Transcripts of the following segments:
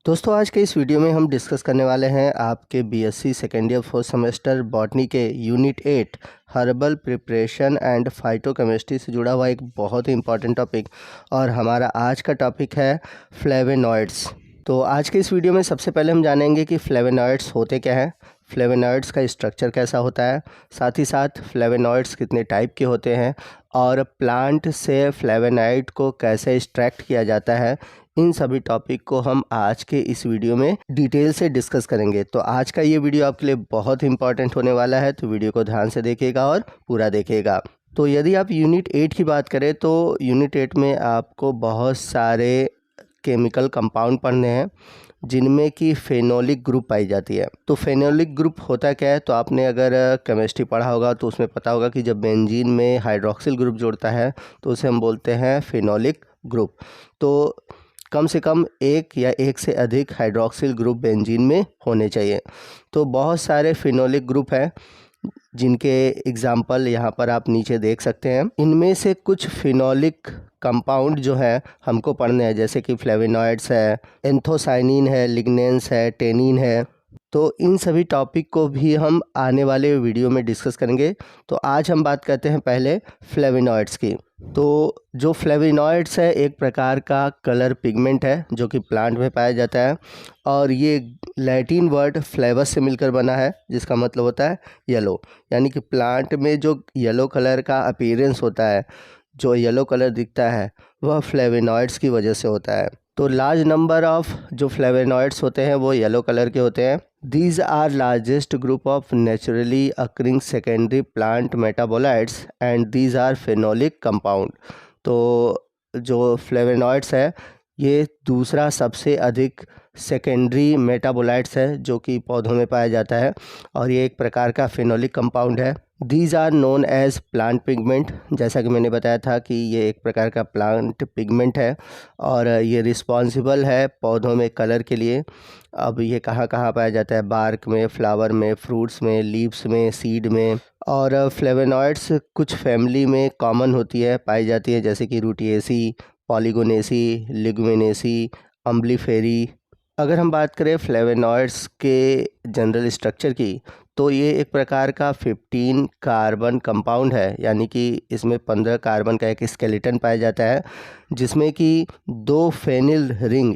दोस्तों आज के इस वीडियो में हम डिस्कस करने वाले हैं आपके BSc second year fourth semester botany के unit 8 herbal preparation and phytochemistry से जुड़ा हुआ एक बहुत ही इंपॉर्टेंट टॉपिक। और हमारा आज का टॉपिक है फ्लेवोनॉइड्स। तो आज के इस वीडियो में सबसे पहले हम जानेंगे कि फ्लेवोनॉइड्स होते क्या हैं, फ्लेवोनॉइड्स का स्ट्रक्चर कैसा होता है, साथ ही साथ फ्लेवोनॉइड्स कितने टाइप के होते हैं और प्लांट से फ्लेवोनॉइड को कैसे एक्सट्रैक्ट किया जाता है। इन सभी टॉपिक को हम आज के इस वीडियो में डिटेल से डिस्कस करेंगे। तो आज का ये वीडियो आपके लिए बहुत इंपॉर्टेंट होने वाला है, तो वीडियो को ध्यान से देखिएगा और पूरा देखिएगा। तो यदि आप यूनिट 8 की बात करें तो यूनिट 8 में आपको बहुत सारे केमिकल कंपाउंड पढ़ने हैं जिनमें कि फेनोलिक ग्रुप पाई जाती है। तो फेनोलिक ग्रुप होता क्या है, तो आपने अगर केमिस्ट्री पढ़ा होगा तो उसमें पता होगा कि जब बेंजीन में हाइड्रोक्सिल ग्रुप जोड़ता है तो उसे हम बोलते हैं फेनोलिक ग्रुप। तो कम से कम एक या एक से अधिक हाइड्रोक्सिल ग्रुप बेंजीन में होने चाहिए। तो बहुत सारे फिनोलिक ग्रुप हैं जिनके एग्जाम्पल यहाँ पर आप नीचे देख सकते हैं। इनमें से कुछ फिनोलिक कंपाउंड जो है हमको पढ़ने हैं, जैसे कि फ्लेवोनॉइड्स है, एंथोसाइनिन है, लिग्नेंस है, टेनिन है। तो इन सभी टॉपिक को भी हम आने वाले वीडियो में डिस्कस करेंगे। तो आज हम बात करते हैं पहले फ्लेवोनॉइड्स की। तो जो फ्लेवोनॉइड्स है एक प्रकार का कलर पिगमेंट है जो कि प्लांट में पाया जाता है, और ये लैटिन वर्ड फ्लेवस से मिलकर बना है जिसका मतलब होता है येलो। यानी कि प्लांट में जो येलो कलर का अपीयरेंस होता है, जो येलो कलर दिखता है, वह फ्लेवोनॉइड्स की वजह से होता है। तो लार्ज नंबर ऑफ जो फ्लेवोनॉइड्स होते हैं वो येलो कलर के होते हैं। These are largest group of naturally occurring secondary plant metabolites and these are phenolic compound। तो जो फ्लेवोनॉइड्स है ये दूसरा सबसे अधिक सेकेंडरी मेटाबोलाइट्स है जो कि पौधों में पाया जाता है, और ये एक प्रकार का फेनोलिक कंपाउंड है। These are known as plant pigment. जैसा कि मैंने बताया था कि ये एक प्रकार का प्लांट पिगमेंट है और ये रिस्पॉन्सिबल है पौधों में कलर के लिए। अब ये कहाँ कहाँ पाया जाता है, बार्क में, फ्लावर में, फ्रूट्स में, लीव्स में, सीड में। और फ्लेवोनॉइड्स कुछ फैमिली में कॉमन होती है, पाई जाती है, जैसे कि रूटिएसी, पॉलीगोनेसी, लिग्यूमिनेसी, अम्बलीफेरी। अगर हम बात करें फ्लेवोनॉइड्स के जनरल स्ट्रक्चर की, तो ये एक प्रकार का 15 कार्बन कंपाउंड है, यानी कि इसमें 15 कार्बन का एक स्केलेटन पाया जाता है जिसमें कि 2 फेनिल रिंग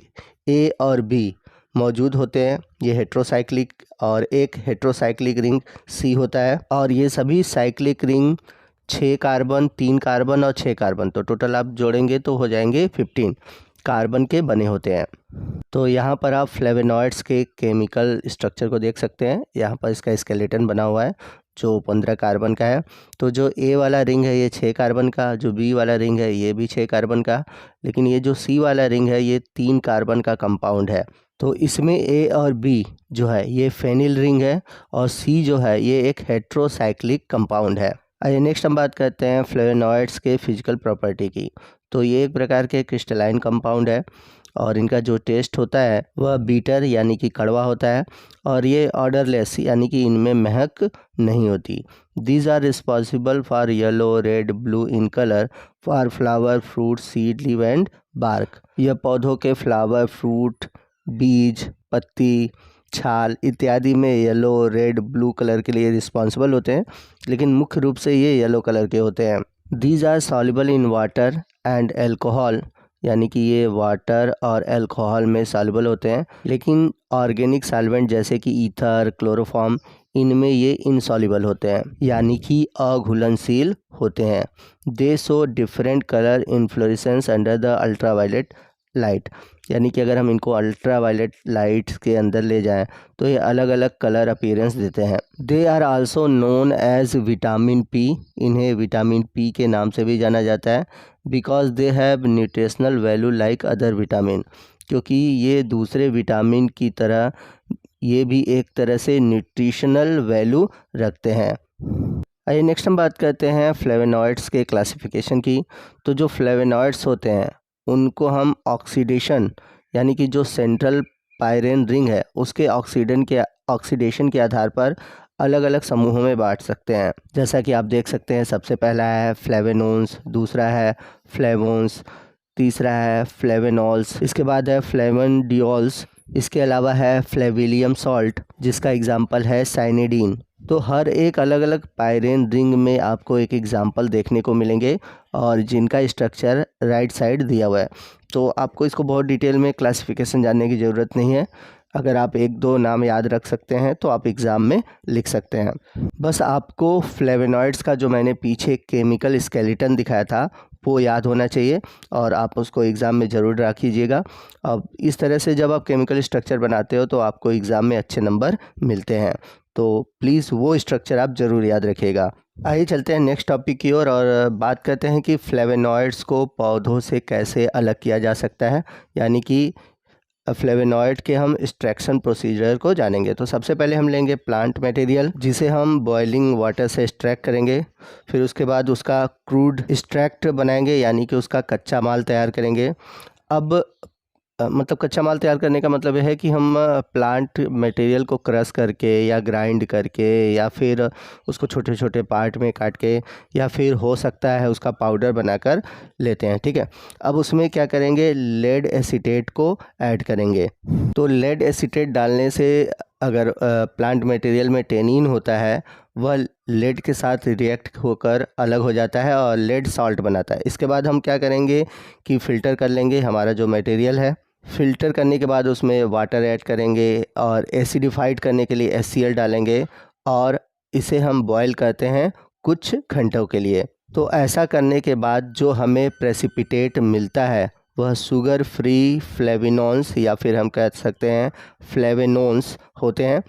ए और बी मौजूद होते हैं। ये हेट्रोसाइक्लिक, और एक हेट्रोसाइक्लिक रिंग सी होता है। और ये सभी साइक्लिक रिंग 6 कार्बन, 3 कार्बन और 6 कार्बन, तो टोटल आप जोड़ेंगे तो हो जाएंगे 15 कार्बन के बने होते हैं। तो यहाँ पर आप फ्लेवोनॉइड्स के केमिकल स्ट्रक्चर को देख सकते हैं। यहाँ पर इसका स्केलेटन बना हुआ है जो 15 कार्बन का है। तो जो ए वाला रिंग है ये 6 कार्बन का, जो बी वाला रिंग है ये भी 6 कार्बन का, लेकिन ये जो सी वाला रिंग है ये 3 कार्बन का कंपाउंड है। तो इसमें ए और बी जो है ये फेनिल रिंग है, और सी जो है ये एक हेट्रोसाइक्लिक कंपाउंड है। आइए नेक्स्ट हम बात करते हैं फ्लेवोनॉइड्स के फिजिकल प्रॉपर्टी की। तो ये एक प्रकार के क्रिस्टलाइन कंपाउंड है और इनका जो टेस्ट होता है वह बीटर यानी कि कड़वा होता है, और ये ऑर्डरलेस यानी कि इनमें महक नहीं होती। These are responsible for yellow, red, blue in colour for flower, fruit, seed, leave and bark. यह पौधों के फ्लावर, फ्रूट, बीज, पत्ती, छाल इत्यादि में येलो, रेड, ब्लू कलर के लिए रिस्पॉन्सिबल होते हैं, लेकिन मुख्य रूप से ये येलो कलर के होते हैं। These are soluble in water and alcohol, यानी कि ये वाटर और एल्कोहल में सॉल्युबल होते हैं, लेकिन ऑर्गेनिक सॉल्वेंट जैसे कि ईथर, क्लोरोफॉर्म, इनमें ये इनसॉल्युबल होते हैं, यानी कि अघुलनशील होते हैं। दे show different colour inflorescence under the ultraviolet light, यानी कि अगर हम इनको अल्ट्रावायलेट लाइट के अंदर ले जाएं तो ये अलग अलग कलर अपीयरेंस देते हैं। They are also known as vitamin P. इन्हें विटामिन पी के नाम से भी जाना जाता है, because they have nutritional value like other vitamin, क्योंकि ये दूसरे विटामिन की तरह ये भी एक तरह से न्यूट्रिशनल वैल्यू रखते हैं। आइए नेक्स्ट हम बात करते हैं फ्लेवोनॉइड्स के क्लासिफिकेशन की। तो जो फ्लेवोनॉइड्स होते हैं उनको हम ऑक्सीडेशन यानी कि जो सेंट्रल पायरेन रिंग है उसके ऑक्सीडेशन के आधार पर अलग अलग समूहों में बांट सकते हैं। जैसा कि आप देख सकते हैं, सबसे पहला है फ्लेवोनोन्स, दूसरा है फ्लेवोन्स, तीसरा है फ्लेवेनॉल्स, इसके बाद है फ्लेवनडियोल्स, इसके अलावा है फ्लेविलियम सॉल्ट, जिसका एग्जाम्पल है साइनिडीन। तो हर एक अलग अलग पायरेन रिंग में आपको एक एग्जाम्पल देखने को मिलेंगे और जिनका स्ट्रक्चर राइट साइड दिया हुआ है। तो आपको इसको बहुत डिटेल में क्लासिफिकेशन जानने की ज़रूरत नहीं है। अगर आप एक दो नाम याद रख सकते हैं तो आप एग्ज़ाम में लिख सकते हैं। बस आपको फ्लेवेनॉइड्स का जो मैंने पीछे केमिकल स्केलेटन दिखाया था वो याद होना चाहिए और आप उसको एग्ज़ाम में ज़रूर रखिएगा। अब इस तरह से जब आप केमिकल स्ट्रक्चर बनाते हो तो आपको एग्ज़ाम में अच्छे नंबर मिलते हैं। तो प्लीज़ वो स्ट्रक्चर आप ज़रूर याद रखिएगा। आइए चलते हैं नेक्स्ट टॉपिक की ओर और बात करते हैं कि फ्लेवेनॉइड्स को पौधों से कैसे अलग किया जा सकता है, यानी कि फ्लेवेनॉइड के हम एक्सट्रैक्शन प्रोसीजर को जानेंगे। तो सबसे पहले हम लेंगे प्लांट मटेरियल, जिसे हम बॉइलिंग वाटर से एक्सट्रैक्ट करेंगे। फिर उसके बाद उसका क्रूड एक्सट्रैक्ट बनाएंगे, यानी कि उसका कच्चा माल तैयार करेंगे। अब मतलब कच्चा माल तैयार करने का मतलब यह है कि हम प्लांट मटेरियल को क्रश करके या ग्राइंड करके या फिर उसको छोटे छोटे पार्ट में काट के या फिर हो सकता है उसका पाउडर बनाकर लेते हैं, ठीक है। अब उसमें क्या करेंगे, लेड एसीटेट को ऐड करेंगे। तो लेड एसीटेट डालने से अगर प्लांट मटेरियल में टेनिन होता है वह लेड के साथ रिएक्ट होकर अलग हो जाता है और लेड सॉल्ट बनाता है। इसके बाद हम क्या करेंगे कि फ़िल्टर कर लेंगे हमारा जो मटेरियल है। फ़िल्टर करने के बाद उसमें वाटर ऐड करेंगे और एसिडिफाइड करने के लिए HCl डालेंगे और इसे हम बॉयल करते हैं कुछ घंटों के लिए। तो ऐसा करने के बाद जो हमें प्रेसिपिटेट मिलता है वह शुगर फ्री फ्लेविनोन्स या फिर हम कह सकते हैं फ्लेवेनोन्स होते हैं।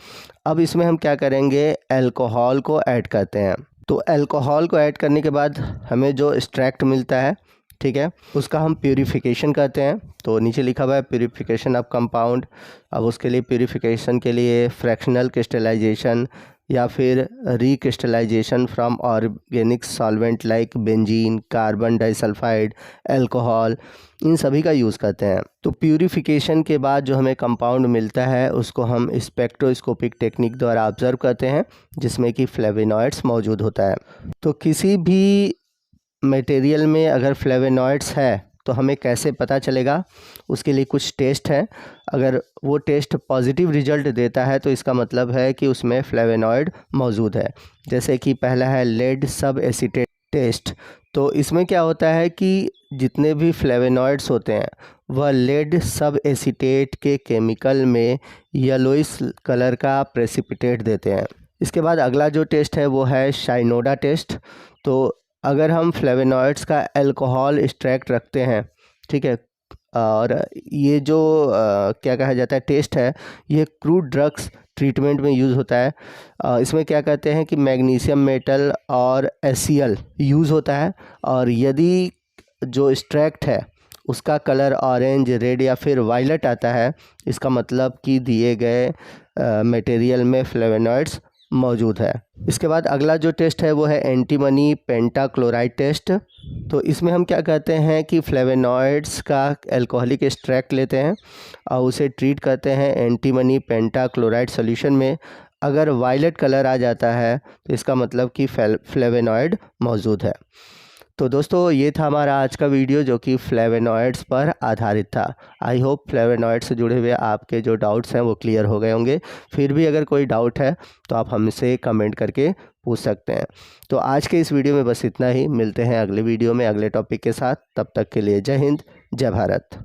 अब इसमें हम क्या करेंगे, अल्कोहल को ऐड करते हैं। तो अल्कोहल को ऐड करने के बाद हमें जो एक्सट्रैक्ट मिलता है, ठीक है, उसका हम प्यूरिफिकेशन करते हैं। तो नीचे लिखा हुआ है प्यूरिफिकेशन ऑफ कंपाउंड। अब उसके लिए प्यूरिफिकेशन के लिए फ्रैक्शनल क्रिस्टलाइजेशन या फिर recrystallization from organic solvent like benzene, carbon disulphide, alcohol, इन सभी का यूज़ करते हैं। तो प्यूरिफिकेशन के बाद जो हमें कंपाउंड मिलता है उसको हम स्पेक्ट्रोस्कोपिक टेक्निक द्वारा ऑब्जर्व करते हैं, जिसमें कि फ्लेवेनॉइड्स मौजूद होता है। तो किसी भी मटेरियल में अगर फ्लेवेनॉइड्स है तो हमें कैसे पता चलेगा, उसके लिए कुछ टेस्ट है। अगर वो टेस्ट पॉजिटिव रिजल्ट देता है तो इसका मतलब है कि उसमें फ्लेवेनॉइड मौजूद है। जैसे कि पहला है लेड सब एसीटेट टेस्ट। तो इसमें क्या होता है कि जितने भी फ्लेवेनॉइड्स होते हैं वह लेड सब एसीटेट के केमिकल में येलोइश कलर का प्रेसिपिटेट देते हैं। इसके बाद अगला जो टेस्ट है वो है शाइनोडा टेस्ट। तो अगर हम फ्लेवेनॉइड्स का अल्कोहल एक्सट्रैक्ट रखते हैं, ठीक है, और ये जो क्या कहा जाता है टेस्ट है, ये क्रूड ड्रग्स ट्रीटमेंट में यूज़ होता है। इसमें क्या कहते हैं कि मैग्नीशियम मेटल और HCl यूज़ होता है और यदि जो एक्सट्रैक्ट है उसका कलर ऑरेंज, रेड या फिर वायलेट आता है, इसका मतलब कि दिए गए मटेरियल में फ्लेवेनॉइड्स मौजूद है। इसके बाद अगला जो टेस्ट है वो है एंटीमनी पेंटाक्लोराइड टेस्ट। तो इसमें हम क्या कहते हैं कि फ्लेवेनॉइड्स का अल्कोहलिक एक्सट्रैक्ट लेते हैं और उसे ट्रीट करते हैं एंटीमनी पेंटाक्लोराइड सॉल्यूशन में। अगर वायलेट कलर आ जाता है तो इसका मतलब कि फ्लेवेनॉइड मौजूद है। तो दोस्तों ये था हमारा आज का वीडियो जो कि फ्लेवेनॉइड्स पर आधारित था। आई होप फ्लेवेनॉइड्स से जुड़े हुए आपके जो डाउट्स हैं वो क्लियर हो गए होंगे। फिर भी अगर कोई डाउट है तो आप हमसे कमेंट करके पूछ सकते हैं। तो आज के इस वीडियो में बस इतना ही। मिलते हैं अगले वीडियो में अगले टॉपिक के साथ। तब तक के लिए जय हिंद, जय भारत।